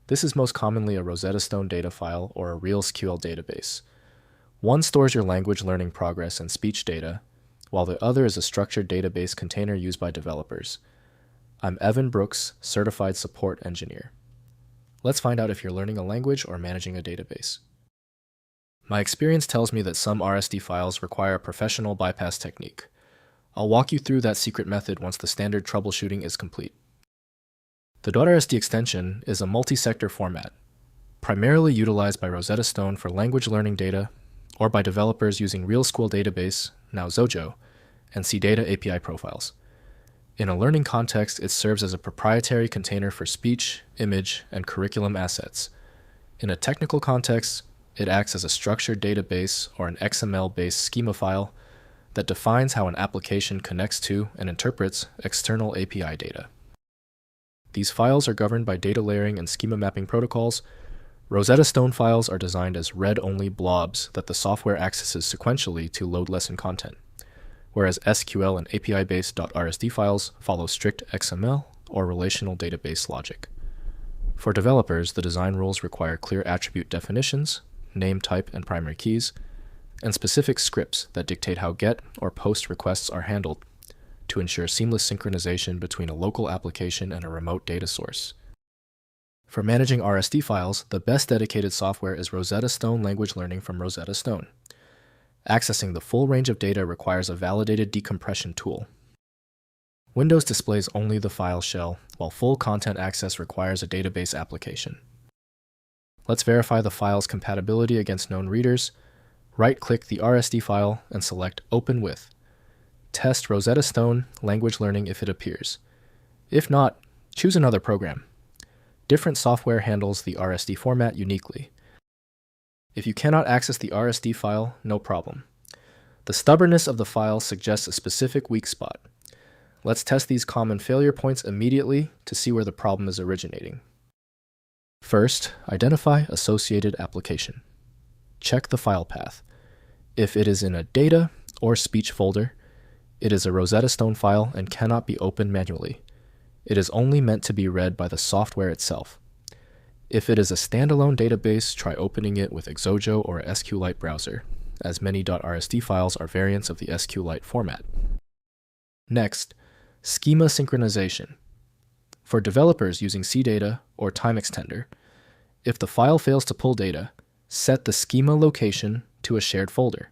This is most commonly a Rosetta Stone data file or a RealSQL database. One stores your language learning progress and speech data, while the other is a structured database container used by developers. I'm Evan Brooks, Certified Support Engineer. Let's find out if you're learning a language or managing a database. My experience tells me that some RSD files require a professional bypass technique. I'll walk you through that secret method once the standard troubleshooting is complete. The .RSD extension is a multi-sector format, primarily utilized by Rosetta Stone for language learning data or by developers using Real SQL Database, now Zojo, and CData API profiles. In a learning context, it serves as a proprietary container for speech, image, and curriculum assets. In a technical context, it acts as a structured database or an XML-based schema file that defines how an application connects to and interprets external API data. These files are governed by data layering and schema mapping protocols. Rosetta Stone files are designed as read-only blobs that the software accesses sequentially to load lesson content, whereas SQL and API-based .RSD files follow strict XML or relational database logic. For developers, the design rules require clear attribute definitions, name type and primary keys, and specific scripts that dictate how GET or POST requests are handled to ensure seamless synchronization between a local application and a remote data source. For managing RSD files, the best dedicated software is Rosetta Stone Language Learning from Rosetta Stone. Accessing the full range of data requires a validated decompression tool. Windows displays only the file shell, while full content access requires a database application. Let's verify the file's compatibility against known readers. Right-click the RSD file and select Open With. Test Rosetta Stone Language Learning if it appears. If not, choose another program. Different software handles the RSD format uniquely. If you cannot access the RSD file, no problem. The stubbornness of the file suggests a specific weak spot. Let's test these common failure points immediately to see where the problem is originating. First, identify associated application. Check the file path. If it is in a data or speech folder, it is a Rosetta Stone file and cannot be opened manually. It is only meant to be read by the software itself. If it is a standalone database, try opening it with Zojo or a SQLite browser, as many .RSD files are variants of the SQLite format. Next, schema synchronization. For developers using CData or Time Extender, if the file fails to pull data, set the schema location to a shared folder.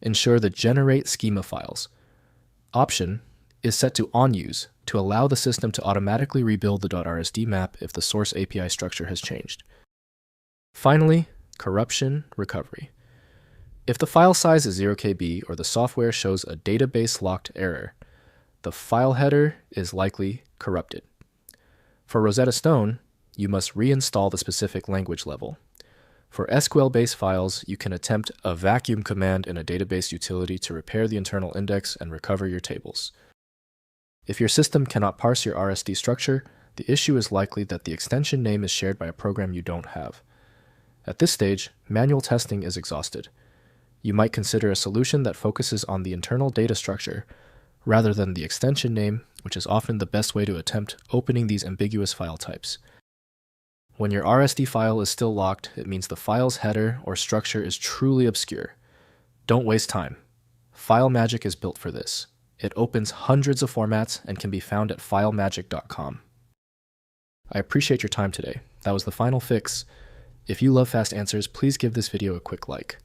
Ensure the Generate Schema files option is set to On-Use to allow the system to automatically rebuild the .RSD map if the source API structure has changed. Finally, corruption recovery. If the file size is 0 KB or the software shows a database-locked error, the file header is likely corrupted. For Rosetta Stone, you must reinstall the specific language level. For SQL-based files, you can attempt a vacuum command in a database utility to repair the internal index and recover your tables. If your system cannot parse your RSD structure, the issue is likely that the extension name is shared by a program you don't have. At this stage, manual testing is exhausted. You might consider a solution that focuses on the internal data structure rather than the extension name, which is often the best way to attempt opening these ambiguous file types. When your RSD file is still locked, it means the file's header or structure is truly obscure. Don't waste time. FileMagick is built for this. It opens hundreds of formats and can be found at filemagick.com. I appreciate your time today. That was the final fix. If you love fast answers, please give this video a quick like.